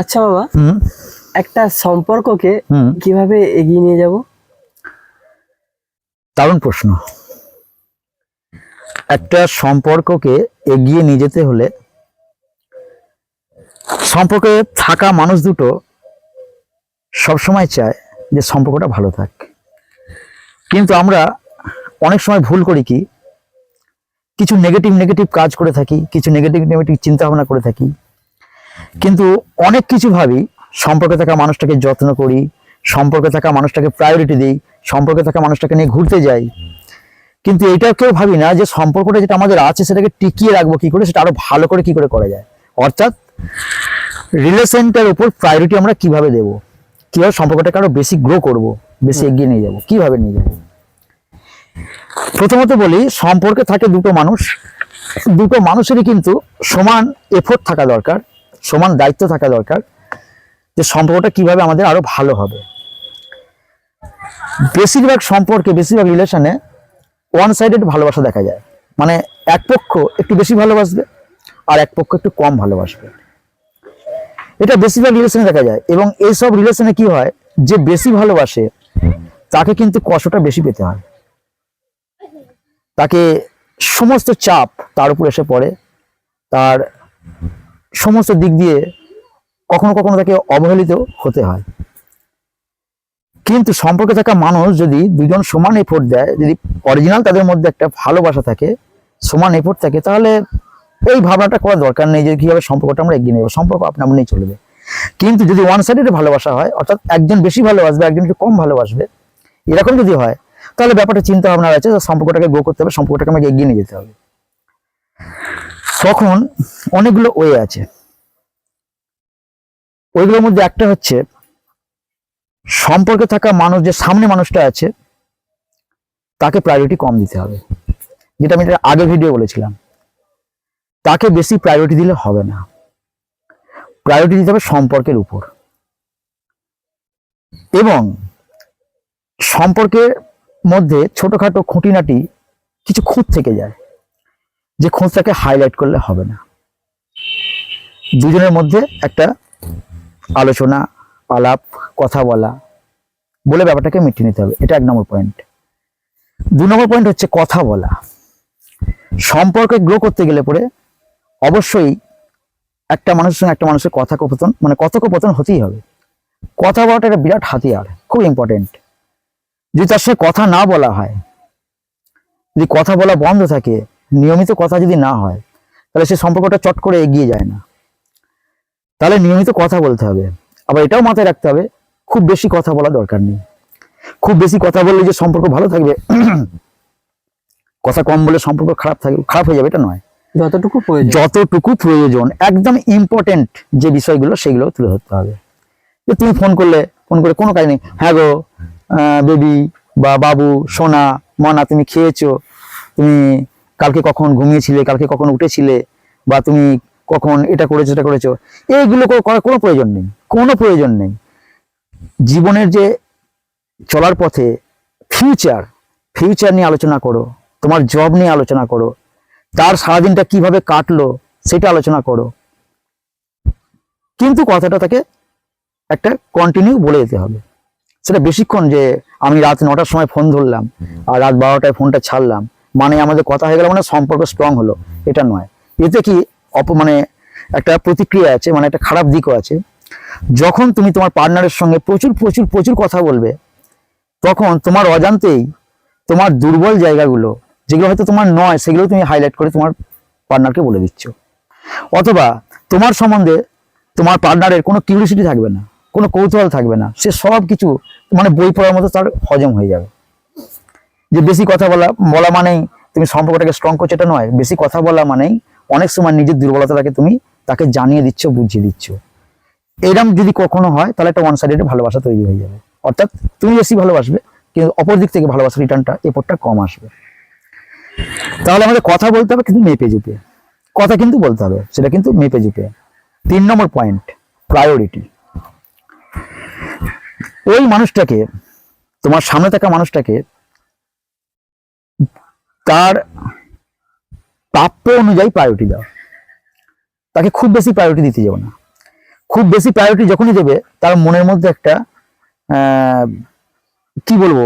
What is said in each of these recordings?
আচ্ছা বাবা, একটা সম্পর্ককে কিভাবে এগিয়ে নিয়ে যাব? দারুণ প্রশ্ন। একটা সম্পর্ককে এগিয়ে নিয়ে যেতে হলে সম্পর্কে থাকা মানুষ দুটো সবসময় চায় যে সম্পর্কটা ভালো থাক, কিন্তু আমরা অনেক সময় ভুল করি কি, কিছু নেগেটিভ কাজ করে থাকি, কিছু নেগেটিভ চিন্তা ভাবনা করে থাকি, কিন্তু অনেক কিছু ভাবি। সম্পর্কে থাকা মানুষটাকে যত্ন করি, সম্পর্কে থাকা মানুষটাকে প্রায়োরিটি দিই, সম্পর্কে থাকা মানুষটাকে নিয়ে ঘুরতে যাই, কিন্তু এটা কেউ ভাবি না যে সম্পর্কটা যেটা আমাদের আছে সেটাকে টিকিয়ে রাখবো কি করে, সেটা আরো ভালো করে কি করে করা যায়। অর্থাৎ রিলেশনটার উপর প্রায়োরিটি আমরা কিভাবে দেব, কিভাবে সম্পর্কটাকে আরো বেশি গ্রো করব, বেশি এগিয়ে নিয়ে যাব, কিভাবে নিয়ে যাব। প্রথমত বলি, সম্পর্কে থাকে দুটো মানুষ, দুটো মানুষেরই কিন্তু সমান এফোর্ট থাকা দরকার, সমান দায়িত্ব থাকা দরকার যে সম্পর্কটা কিভাবে আমাদের আরো ভালো হবে। বেশিরভাগ সম্পর্কে, বেশিরভাগ রিলেশনে ওয়ান সাইডেড ভালোবাসা দেখা যায়, মানে এক পক্ষ একটু বেশি ভালোবাসবে আর এক পক্ষ একটু কম ভালোবাসবে। এটা বেশিরভাগ রিলেশনে দেখা যায়, এবং এইসব রিলেশনে কি হয়, যে বেশি ভালোবাসে তাকে কিন্তু কষ্টটা বেশি পেতে হয়, তাকে সমস্ত চাপ তার উপর এসে পড়ে, তার সমস্ত দিক দিয়ে কখনো কখনো তাকে অবহেলিত হতে হয়। কিন্তু সম্পর্কে থাকা মানুষ যদি দুজন সমান এফোর্ট দেয়, যদি অরিজিনাল তাদের মধ্যে একটা ভালোবাসা থাকে, সমান এফোর্ট থাকে, তাহলে এই ভাবনাটা করার দরকার নেই যে কিভাবে সম্পর্কটা আমরা এগিয়ে নেব, সম্পর্ক আপনা আপনিই চলবে। কিন্তু যদি ওয়ান সাইডেড ভালোবাসা হয়, অর্থাৎ একজন বেশি ভালোবাসবে, একজন একটু কম ভালোবাসবে, এরকম যদি হয়, তাহলে ব্যাপারটা চিন্তা ভাবনা আছে, সম্পর্কটাকে গ্রো করতে হবে, সম্পর্কটাকে আমাকে এগিয়ে নিয়ে যেতে হবে। তখন অনেকগুলো ওয়ে আছে, ওইগুলোর মধ্যে একটা হচ্ছে, সম্পর্কে থাকা মানুষ, যে সামনে মানুষটা আছে তাকে প্রায়োরিটি কম দিতে হবে, যেটা আমি আগে ভিডিও বলেছিলাম। তাকে বেশি প্রায়োরিটি দিলে হবে না, প্রায়োরিটি দিতে হবে সম্পর্কের উপর। এবং সম্পর্কের মধ্যে ছোটখাটো খুঁটিনাটি কিছু খুঁত থেকে যায়, যে খুঁতটাকে হাইলাইট করলে হবে না। দুজনের মধ্যে একটা আলোচনা, আলাপ, কথা বলে ব্যাপারটাকে মিটিয়ে নিতে হবে, এটা 1 নম্বর পয়েন্ট। 2 নম্বর পয়েন্ট হচ্ছে কথা বলা। সম্পর্কে গ্রো করতে গেলে পরে অবশ্যই একটা মানুষের সঙ্গে একটা মানুষের কথোপকথন হতেই হবে। কথা বলাটা একটা বিরাট হাতিয়ার, খুব ইম্পর্টেন্ট। যদি তার সঙ্গে কথা না বলা হয়, যদি কথা বলা বন্ধ থাকে, নিয়মিত কথা যদি না হয়, তাহলে সে সম্পর্কটা চট করে এগিয়ে যায় না। তাহলে নিয়মিত কথা বলতে হবে। আবার এটাও মাথায় রাখতে হবে, খুব বেশি কথা বলা দরকার নেই। খুব বেশি কথা বললে যে সম্পর্ক ভালো থাকবে, কথা কম বলে সম্পর্ক খারাপ হয়ে যাবে, এটা নয়। যতটুকু প্রয়োজন একদম ইম্পর্টেন্ট যে বিষয়গুলো, সেগুলো তুলে ধরতে হবে। যে তুমি ফোন করে কোনো কাজ নেই, হ্যাঁ গো বেবি বা বাবু, সোনা, মনা, তুমি খেয়েছো, তুমি কালকে কখন ঘুমিয়েছিলে, কালকে কখন উঠেছিলে, বা তুমি কখন এটা করেছো, এইগুলো করার কোনো প্রয়োজন নেই। জীবনের যে চলার পথে ফিউচার নিয়ে আলোচনা করো, তোমার জব নিয়ে আলোচনা করো, তার সারাদিনটা কিভাবে কাটলো সেটা আলোচনা করো, কিন্তু কথাটা তাকে একটা কন্টিনিউ বলে যেতে হবে। সেটা বেশিক্ষণ, যে আমি রাত 9টার সময় ফোন ধরলাম আর রাত 12টায় ফোনটা ছাড়লাম, মানে আমাদের কথা হয়ে গেল, মানে সম্পর্ক স্ট্রং হলো, এটা নয়। এতে কি একটা প্রতিক্রিয়া আছে, মানে একটা খারাপ দিকও আছে। যখন তুমি তোমার পার্টনারের সঙ্গে প্রচুর কথা বলবে, তখন তোমার অজান্তেই তোমার দুর্বল জায়গাগুলো, যেগুলো হয়তো তোমার নয়, সেগুলো তুমি হাইলাইট করে তোমার পার্টনারকে বলে দিচ্ছ। অথবা তোমার সম্বন্ধে তোমার পার্টনারের কোনো কিউরিওসিটি থাকবে না, কোনো কৌতূহল থাকবে না, সে সব কিছু মানে বই পড়ার মতো তার হজম হয়ে যাবে। যে বেশি কথা বলা মানেই তুমি সম্পর্কটাকে স্ট্রং করছো, এটা নয়। বেশি কথা বলা মানেই অনেক সময় নিজের দুর্বলতাটাকে তুমি তাকে জানিয়ে দিচ্ছ, বুঝিয়ে দিচ্ছ। এরকম যদি কখনো হয়, তাহলে একটা ওয়ান সাইডেড ভালোবাসা তৈরি হয়ে যাবে। অর্থাৎ তুমি বেশি ভালোবাসবে, কিন্তু অপর দিক থেকে ভালোবাসার রিটার্নটা, এপরটা কম আসবে। তাহলে আমাদের কথা বলতে হবে, কিন্তু মেপে চুপে কথা কিন্তু বলতে হবে, সেটা কিন্তু মেপে চুপে। 3 নম্বর পয়েন্ট, প্রায়োরিটি। ওই মানুষটাকে, তোমার সামনে থাকা মানুষটাকে তার প্রাপ্য অনুযায়ী প্রায়োরিটি দাও, তাকে খুব বেশি প্রায়োরিটি দিতে যাও না। খুব বেশি প্রায়োরিটি যখনই দেবে, তার মনের মধ্যে একটা কি বলবো,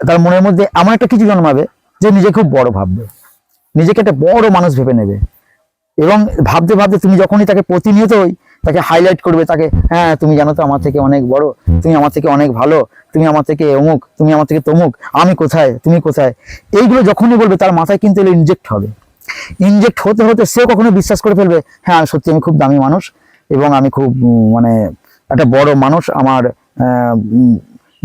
তার মনের মধ্যে এমন একটা কিছু জন্মাবে যে নিজে খুব বড় ভাববে, নিজেকে একটা বড় মানুষ ভেবে নেবে। এবং ভাবতে ভাবতে তুমি যখনই তাকে প্রতিনিয়তই তাকে হাইলাইট করবে, তাকে হ্যাঁ তুমি জানো তো আমার থেকে অনেক বড়, তুমি আমার থেকে অনেক ভালো, তুমি আমার থেকে অমুক, তুমি আমার থেকে তমুক, আমি কোথায় তুমি কোথায়, এইগুলো যখনই বলবে তার মাথায় কিন্তু এগুলো ইনজেক্ট হবে। ইনজেক্ট হতে হতে সেও কখনো বিশ্বাস করে ফেলবে, হ্যাঁ সত্যি আমি খুব দামি মানুষ এবং আমি খুব মানে একটা বড় মানুষ, আমার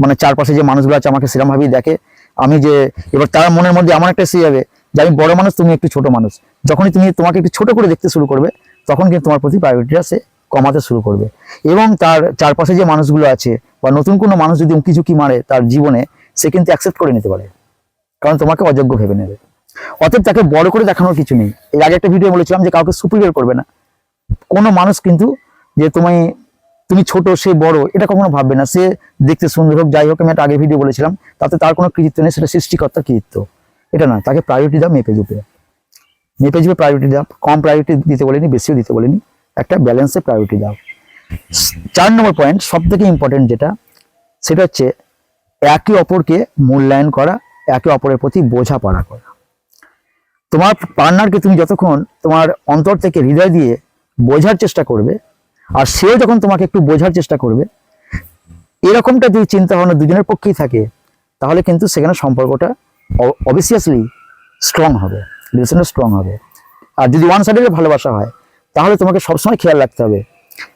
মানে চারপাশে যে মানুষগুলো আছে আমাকে সেরকম ভাবেই দেখে। আমি যে এবার তার মনের মধ্যে এমন একটা এসে যাবে যে আমি বড় মানুষ, তুমি একটু ছোট মানুষ। যখনই তুমি তোমাকে একটু ছোট করে দেখতে শুরু করবে, তখন কিন্তু তোমার প্রতি প্রায়োরিটিটা সে কমাতে শুরু করবে। এবং তার চারপাশে যে মানুষগুলো আছে বা নতুন কোনো মানুষ যদি উঁকি ঝুঁকি মারে তার জীবনে, সে কিন্তু অ্যাকসেপ্ট করে নিতে পারে, কারণ তোমাকে অযোগ্য ভেবে নেবে। অতএব তাকে বড় করে দেখানোর কিছু নেই। এর আগে একটা ভিডিও বলেছিলাম যে কাউকে সুপিরিয়র করবে না। কোনো মানুষ কিন্তু যে তুমি ছোট সে বড় এটা কখনো ভাববে না। সে দেখতে সুন্দর হোক যাই হোক, আমি একটা আগে ভিডিও বলেছিলাম, তাতে তার কোনো কৃতিত্ব নেই, সেটা সৃষ্টিকর্তার কৃতিত্ব। এটা না, তাকে প্রায়োরিটি দাও মেপে ঝুপে প্রায়োরিটি দাও। কম প্রায়োরিটি দিতে বলিনি, বেশিও দিতে বলিনি, একটা ব্যালেন্সে প্রায়োরিটি দাও। 4 নম্বর পয়েন্ট, সব থেকে ইম্পর্টেন্ট যেটা, সেটা হচ্ছে একে অপরকে মূল্যায়ন করা, একে অপরের প্রতি বোঝাপড়া করা। তোমার পার্টনারকে তুমি যতক্ষণ তোমার অন্তর থেকে হৃদয় দিয়ে বোঝার চেষ্টা করবে, আর সেও যখন তোমাকে একটু বোঝার চেষ্টা করবে, এরকমটা যদি চিন্তা ভাবনা দুজনের পক্ষেই থাকে, তাহলে কিন্তু সেখানে সম্পর্কটা অবভিয়াসলি স্ট্রং হবে, রিলেশনটা স্ট্রং হবে। আর যদি ওয়ান সাইডের ভালোবাসা হয়, তাহলে তোমাকে সবসময় খেয়াল রাখতে হবে